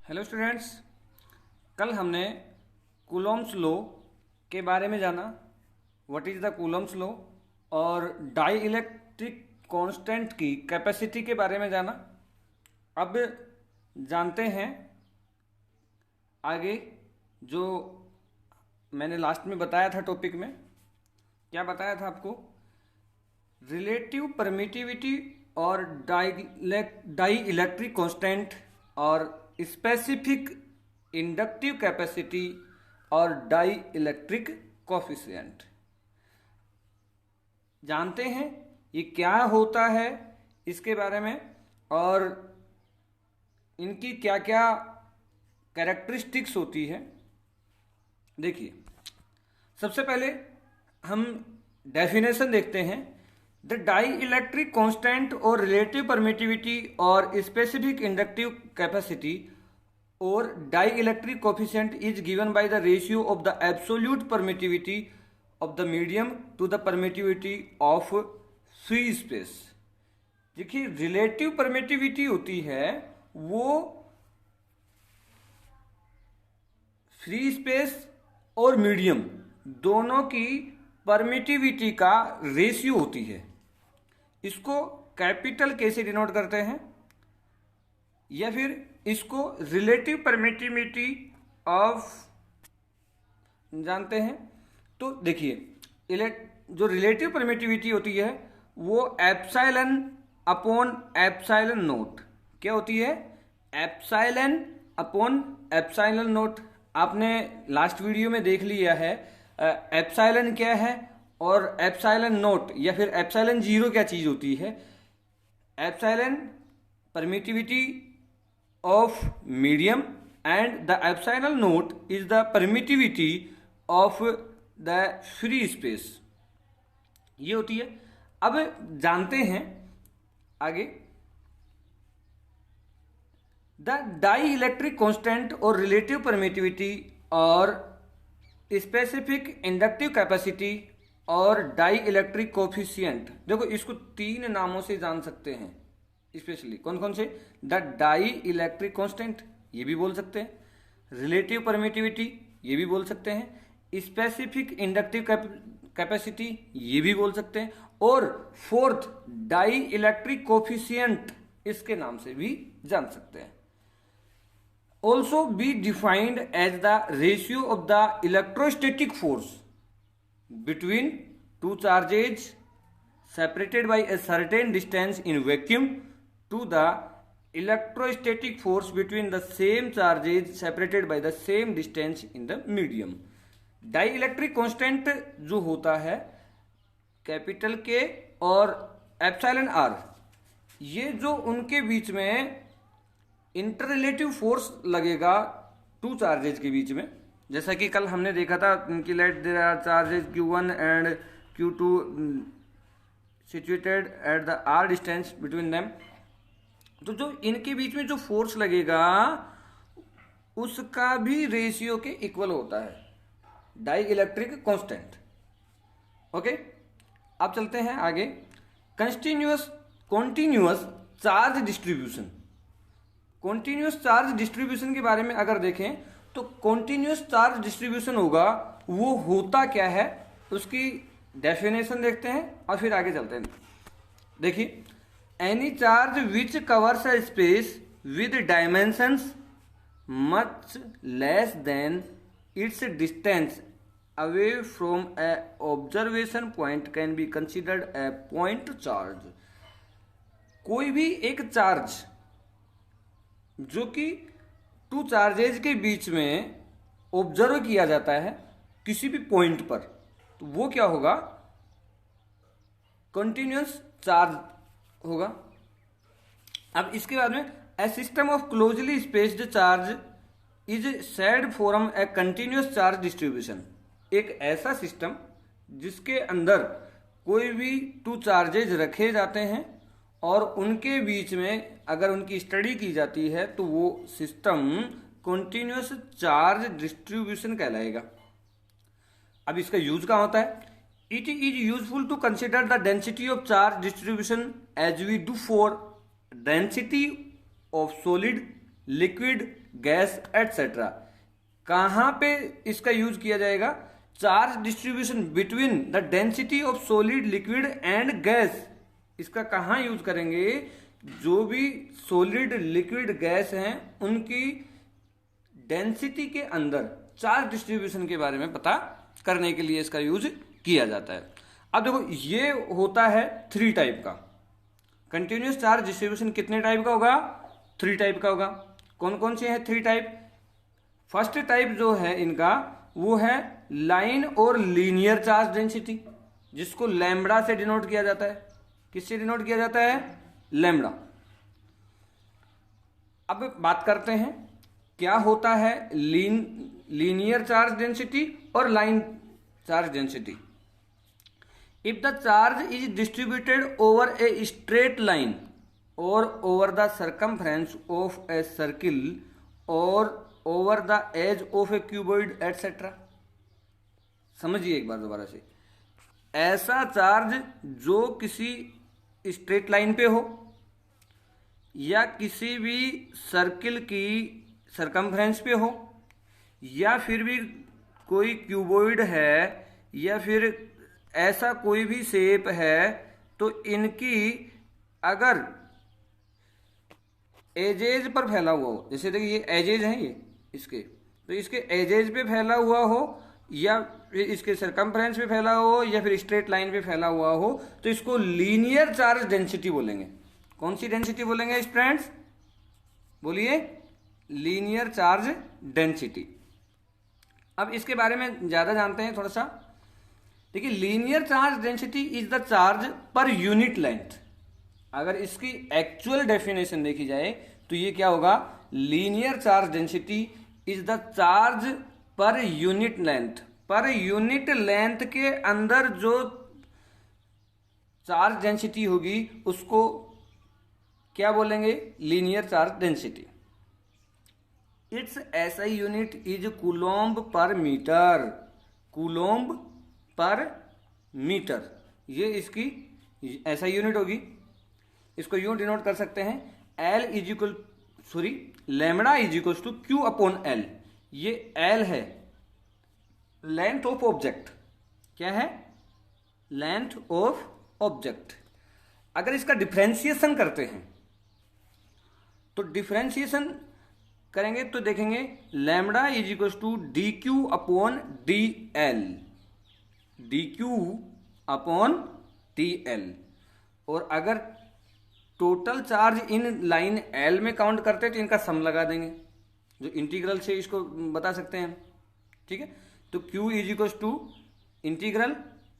Hello students, कल हमने Coulomb's law के बारे में जाना। What is the Coulomb's law और डाई इलेक्ट्रिक कांस्टेंट की कैपेसिटी के बारे में जाना। अब जानते हैं आगे जो मैंने लास्ट में बताया था। टॉपिक में क्या बताया था आपको? रिलेटिव परमिटिविटी और डाई इलेक्ट्रिक कांस्टेंट और स्पेसिफिक इंडक्टिव कैपेसिटी और डाई इलेक्ट्रिक कोफिशिएंट। जानते हैं ये क्या होता है इसके बारे में और इनकी क्या क्या कैरेक्टरिस्टिक्स होती है। देखिए, सबसे पहले हम डेफिनेशन देखते हैं। द डाई इलेक्ट्रिक कांस्टेंट और रिलेटिव परमिटिविटी और स्पेसिफिक इंडक्टिव कैपेसिटी और dielectric coefficient is given by the ratio of the absolute permittivity of the medium to the permittivity of free space. देखिए, relative permittivity होती है वो free space और medium दोनों की permittivity का रेशियो होती है। इसको कैपिटल के से डिनोट करते हैं या फिर इसको रिलेटिव परमिटिविटी ऑफ जानते हैं। तो देखिए, जो रिलेटिव परमिटिविटी होती है वो एप्सिलॉन अपॉन एप्सिलॉन नोट क्या होती है? Epsilon upon epsilon note. आपने लास्ट वीडियो में देख लिया है एप्सिलॉन क्या है और एप्सिलॉन नोट या फिर एप्सिलॉन जीरो क्या चीज होती है। Epsilon permittivity of medium and the epsilon note is the permittivity of the free space, ये होती है। अब जानते हैं आगे द डाई इलेक्ट्रिक कांस्टेंट और रिलेटिव परमिटिविटी और स्पेसिफिक इंडक्टिव कैपेसिटी और डाई इलेक्ट्रिक कोफिशिएंट। देखो, इसको तीन नामों से जान सकते हैं स्पेशली। कौन कौन से? द डाई इलेक्ट्रिक कांस्टेंट ये भी बोल सकते हैं, रिलेटिव परमिटिविटी ये भी बोल सकते हैं, स्पेसिफिक इंडक्टिव कैपेसिटी ये भी बोल सकते हैं, और फोर्थ डाई इलेक्ट्रिक कोफिशिएंट इसके नाम से भी जान सकते हैं। Also be defined as the ratio of the electrostatic force between two charges separated by a certain distance in vacuum to the electrostatic force between the same charges separated by the same distance in the medium। Dielectric constant जो होता है capital के और epsilon R, ये जो उनके बीच में इंटररिलेटिव force लगेगा टू चार्जेज के बीच में, जैसा कि कल हमने देखा था इनकी let there are charges Q1 and Q2 situated at the r distance between them. तो जो इनके बीच में जो फोर्स लगेगा उसका भी रेशियो के इक्वल होता है डाई इलेक्ट्रिक कांस्टेंट। ओके, अब चलते हैं आगे। Continuous charge distribution. Continuous charge distribution के बारे में अगर देखें तो कॉन्टिन्यूअस चार्ज डिस्ट्रीब्यूशन होगा वो होता क्या है, उसकी डेफिनेशन देखते हैं और फिर आगे चलते हैं। देखिए, any charge which covers a space with dimensions much less than it's distance away from A observation point can be considered a point charge. कोई भी एक चार्ज जो कि टू चार्जेज के बीच में ऑब्जर्व किया जाता है किसी भी पॉइंट पर, तो वो क्या होगा? कंटिन्यूअस चार्ज होगा। अब इसके बाद में a system of closely spaced charge is said form a continuous charge distribution. एक ऐसा सिस्टम जिसके अंदर कोई भी टू चार्जेज रखे जाते हैं और उनके बीच में अगर उनकी स्टडी की जाती है तो वो सिस्टम कॉन्टिन्यूअस चार्ज डिस्ट्रीब्यूशन कहलाएगा। अब इसका यूज कहाँ होता है? It is useful to consider the density of charge distribution as we do for density of solid liquid, gas etcetera. कहाँ पे इसका यूज किया जाएगा? Charge distribution between the density of solid, liquid and gas. इसका कहाँ use करेंगे? जो भी सॉलिड, लिक्विड, गैस हैं उनकी डेंसिटी के अंदर चार्ज डिस्ट्रीब्यूशन के बारे में पता करने के लिए इसका यूज किया जाता है। अब देखो, ये होता है 3 टाइप का। कंटिन्यूस चार्ज डिस्ट्रीब्यूशन कितने टाइप का होगा? 3 टाइप का होगा। कौन कौन से हैं 3 टाइप? फर्स्ट टाइप जो है इनका वो है लाइन और लीनियर चार्ज डेंसिटी, जिसको लैम्बडा से डिनोट किया जाता है। किससे डिनोट किया जाता है? लैम्बडा। अब बात करते हैं क्या होता है लीनियर चार्ज डेंसिटी और line charge density. If the charge is distributed over a straight line और over the circumference of a circle और over the edge of a cuboid etcetera. समझिए एक बार दोबारा से। ऐसा चार्ज जो किसी स्ट्रेट लाइन पे हो या किसी भी सर्किल की सरकमफ्रेंस पे हो या फिर भी कोई क्यूबॉइड है या फिर ऐसा कोई भी शेप है, तो इनकी अगर एजेज पर फैला हुआ हो, जैसे देखिए ये एजेज हैं ये इसके, तो इसके एजेज पे फैला हुआ हो या फिर इसके सरकमफ्रेंस पे फैला हो या फिर स्ट्रेट लाइन पे फैला हुआ हो, तो इसको लीनियर चार्ज डेंसिटी बोलेंगे। कौन सी डेंसिटी बोलेंगे स्टूडेंट्स? बोलिए, लीनियर चार्ज डेंसिटी। अब इसके बारे में ज्यादा जानते हैं थोड़ा सा। देखिए, linear charge density is the charge per unit length. अगर इसकी एक्चुअल डेफिनेशन देखी जाए तो ये क्या होगा? Linear charge density is the charge per unit length. Per unit length के अंदर जो चार्ज डेंसिटी होगी उसको क्या बोलेंगे? Linear charge density. Its SI unit is coulomb per metre. Coulomb per metre, ये इसकी एसआई यूनिट होगी। इसको यूं डिनोट कर सकते हैं, lambda is equal to q upon l. ये एल है लेंथ ऑफ ऑब्जेक्ट। क्या है? Length of object. अगर इसका डिफरेंशिएशन करते हैं तो डिफरेंशिएशन करेंगे तो देखेंगे lambda is equal to d q upon d l. D q upon d l. और अगर total charge in line l में काउंट करते हैं तो इनका सम लगा देंगे, जो इंटीग्रल से इसको बता सकते हैं। ठीक है, तो Q is equal to integral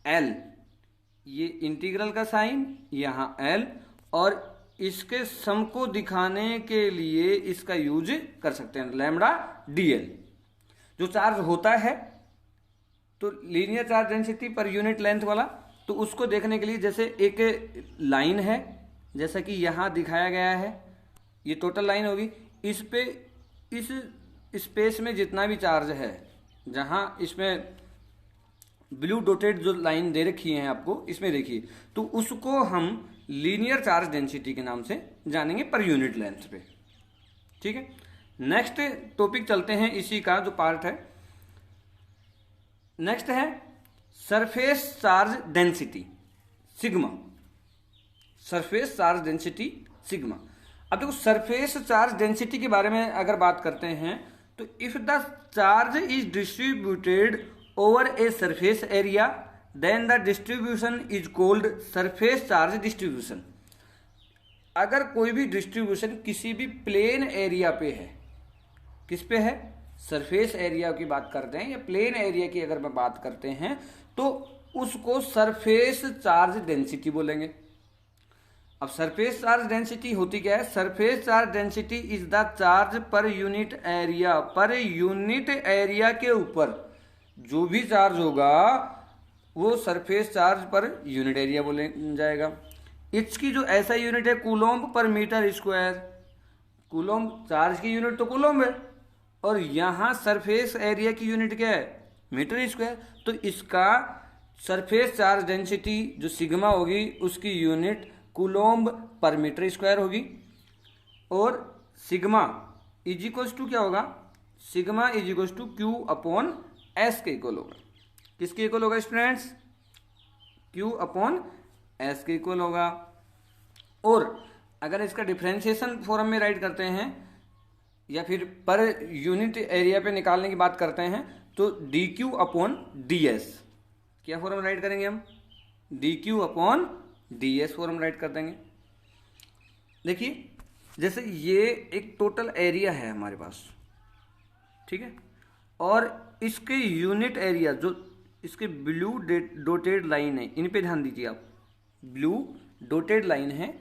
L, ये इंटीग्रल का साइन यहाँ L, और इसके सम को दिखाने के लिए इसका यूज कर सकते हैं लैम्बडा DL। जो चार्ज होता है तो लीनियर चार्ज डेंसिटी पर यूनिट लेंथ वाला, तो उसको देखने के लिए जैसे एक लाइन है, जैसा कि यहाँ दिखाया गया है, ये टोटल लाइन होगी। इस पे इस स्पेस में जितना भी चार्ज है, जहाँ इसमें ब्लू डॉटेड जो लाइन दे रखी है आपको, इसमें देखिए, तो उसको हम लीनियर चार्ज डेंसिटी के नाम से जानेंगे पर यूनिट लेंथ पे। ठीक है, नेक्स्ट टॉपिक चलते हैं, इसी का जो पार्ट है नेक्स्ट है surface charge density sigma. Surface charge density sigma. अब देखो, सरफेस चार्ज डेंसिटी के बारे में अगर बात करते हैं तो if the charge is distributed over a surface area then the distribution is called surface charge distribution. अगर कोई भी डिस्ट्रीब्यूशन किसी भी प्लेन एरिया पे है, किस पे है? सरफेस एरिया की बात करते हैं या प्लेन एरिया की अगर मैं बात करते हैं तो उसको सरफेस चार्ज डेंसिटी बोलेंगे। अब सरफेस चार्ज डेंसिटी होती क्या है? Surface charge density is the charge per unit area. Per unit area के ऊपर जो भी चार्ज होगा वो surface charge per unit area बोले जाएगा। इसकी जो ऐसा यूनिट है coulomb per metre square. Coulomb charge की यूनिट तो कूलोम्ब है, और यहाँ सरफेस एरिया की यूनिट क्या है? Metre square. तो इसका सरफेस चार्ज डेंसिटी जो सिग्मा होगी उसकी unit coulomb per metre square होगी, और सिग्मा इज इक्वल्स टू क्या होगा, sigma is equals to q upon s के इक्वल होगा। किसके इक्वल होगा स्टूडेंट्स, क्यू अपॉन एस के इक्वल होगा। और अगर इसका डिफरेंशिएशन फॉर्म में राइट करते हैं या फिर पर यूनिट एरिया पे निकालने की बात करते हैं तो D q upon D S, क्या फॉर्म राइट करेंगे हम, D q upon D S form right कर देंगे। देखिए जैसे ये एक टोटल एरिया है हमारे पास, ठीक है, और इसके यूनिट एरिया जो इसके ब्लू डॉटेड लाइन है, इन पे ध्यान दीजिए आप, ब्लू डॉटेड लाइन है,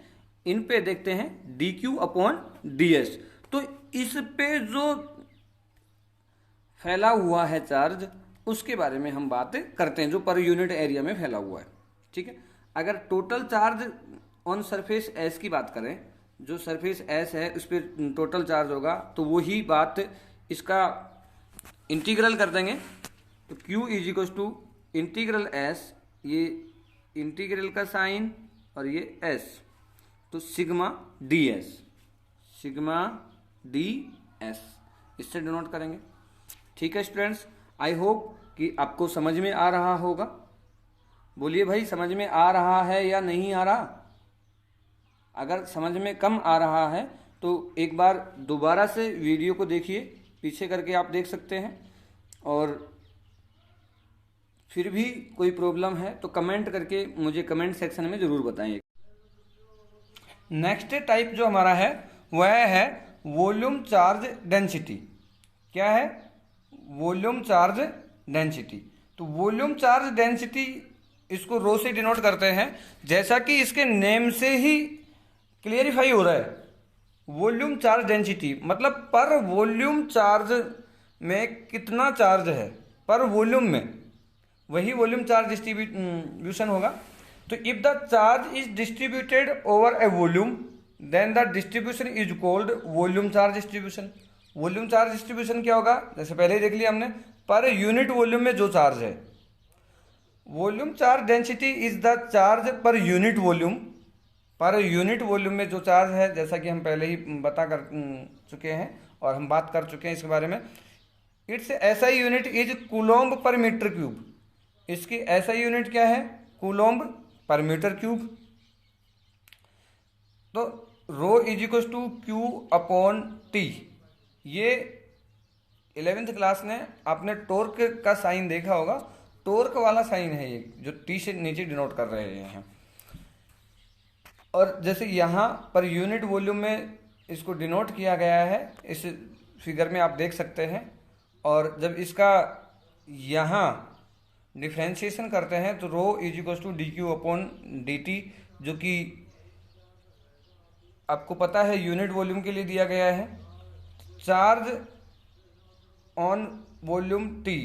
इन पे देखते हैं D q upon D S. तो इस पे जो फैला हुआ है चार्ज उसके बारे में हम बात करते हैं, जो पर यूनिट एरिया में फैला हुआ है, ठीक है। अगर total charge on surface S की बात करें, जो सरफेस एस है उस पर टोटल चार्ज होगा, तो वही बात इसका इंटीग्रल कर देंगे। तो Q is equal to integral s, ये इंटीग्रल का साइन और ये एस, तो sigma d s, sigma d s इससे डिनोट करेंगे। ठीक है स्टूडेंट्स, आई होप कि आपको समझ में आ रहा होगा। बोलिए भाई समझ में आ रहा है या नहीं आ रहा। अगर समझ में कम आ रहा है तो एक बार दोबारा से वीडियो को देखिए, पीछे करके आप देख सकते हैं, और फिर भी कोई प्रॉब्लम है तो कमेंट करके मुझे कमेंट सेक्शन में ज़रूर बताएं। नेक्स्ट टाइप जो हमारा है वह है वॉल्यूम चार्ज डेंसिटी। क्या है, वॉल्यूम चार्ज डेंसिटी। तो वॉल्यूम चार्ज डेंसिटी इसको रो से डिनोट करते हैं, जैसा कि इसके नेम से ही क्लियरिफाई हो रहा है। वॉल्यूम चार्ज डेंसिटी मतलब पर वॉल्यूम चार्ज में कितना चार्ज है पर वॉल्यूम में, वही वॉल्यूम चार्ज डिस्ट्रीब्यूशन होगा। तो if the charge is distributed over a volume then the distribution is called volume charge distribution. Volume charge distribution क्या होगा, जैसे पहले ही देख लिया हमने, पर यूनिट वॉल्यूम में जो चार्ज है। Volume charge density is the charge per unit volume, per unit volume में जो चार्ज है, जैसा कि हम पहले ही बता कर चुके हैं और हम बात कर चुके हैं इसके बारे में। Its SI unit is coulomb per metre cube. इसकी एसआई यूनिट क्या है, कूलोम्ब पर मीटर क्यूब। तो rho is equal to q upon t. ये 11th क्लास में आपने टॉर्क का साइन देखा होगा, टॉर्क वाला साइन है ये, जो टी से नीचे डिनोट कर रहे हैं। और जैसे यहाँ पर यूनिट वॉल्यूम में इसको डिनोट किया गया है, इस फिगर में आप देख सकते हैं। और जब इसका यहाँ डिफ्रेंशिएशन करते हैं तो rho is equal to d q upon d t, जो कि आपको पता है यूनिट वॉल्यूम के लिए दिया गया है। Charge on volume T,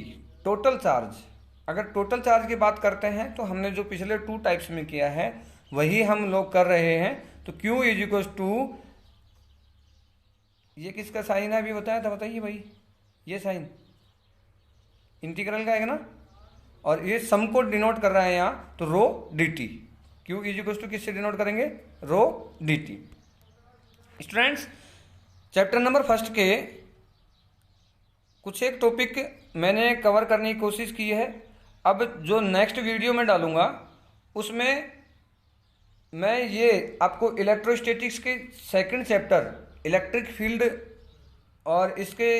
total charge. अगर टोटल चार्ज की बात करते हैं तो हमने जो पिछले 2 टाइप्स में किया है वही हम लोग कर रहे हैं। तो Q इज इक्वल टू, ये किसका साइन है अभी बताया था, बताइए भाई। ये साइन इंटीग्रल का है ना, और ये सम को डिनोट कर रहा है यहाँ, तो rho d t. Q is equal to किससे डिनोट करेंगे, rho d t. Students, chapter number 1 के कुछ एक टॉपिक मैंने कवर करने की कोशिश की है। अब जो नेक्स्ट वीडियो में डालूंगा उसमें मैं ये आपको इलेक्ट्रोस्टैटिक्स के 2nd चैप्टर इलेक्ट्रिक फील्ड और इसके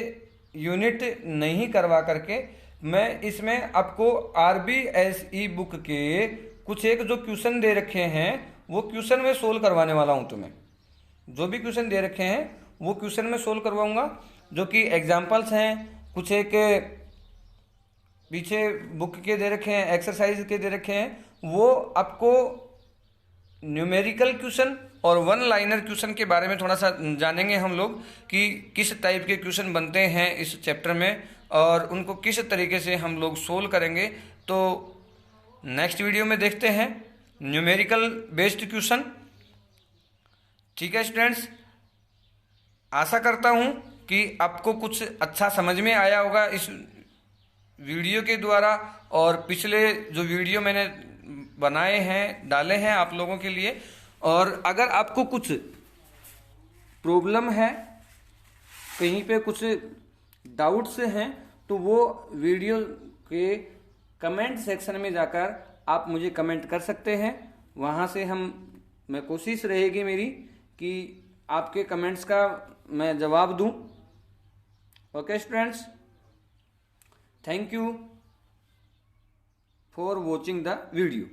यूनिट नहीं करवा करके मैं इसमें आपको RBSE बुक के कुछ एक जो क्वेश्चन दे रखे हैं वो क्वेश्चन में सोल्व करवाने वाला हूँ। तुम्हें जो भी क्वेश्चन दे रखे हैं वो क्वेश्चन में सोल्व करवाऊंगा, जो कि एग्जाम्पल्स हैं, कुछ एक पीछे बुक के दे रखे हैं, एक्सरसाइज के दे रखे हैं। वो आपको न्यूमेरिकल क्वेश्चन और 1 लाइनर क्वेश्चन के बारे में थोड़ा सा जानेंगे हम लोग कि किस टाइप के क्वेश्चन बनते हैं इस चैप्टर में और उनको किस तरीके से हम लोग सोल्व करेंगे। तो नेक्स्ट वीडियो में देखते हैं न्यूमेरिकल बेस्ड क्वेश्चन। ठीक है स्टूडेंट्स, आशा करता हूँ कि आपको कुछ अच्छा समझ में आया होगा इस वीडियो के द्वारा, और पिछले जो वीडियो मैंने बनाए हैं, डाले हैं आप लोगों के लिए। और अगर आपको कुछ प्रॉब्लम है कहीं पे कुछ डाउट्स हैं तो वो वीडियो के कमेंट सेक्शन में जाकर आप मुझे कमेंट कर सकते हैं। वहाँ से मैं कोशिश रहेगी मेरी कि आपके कमेंट्स का मैं जवाब दूं। Okay students, thank you for watching the video.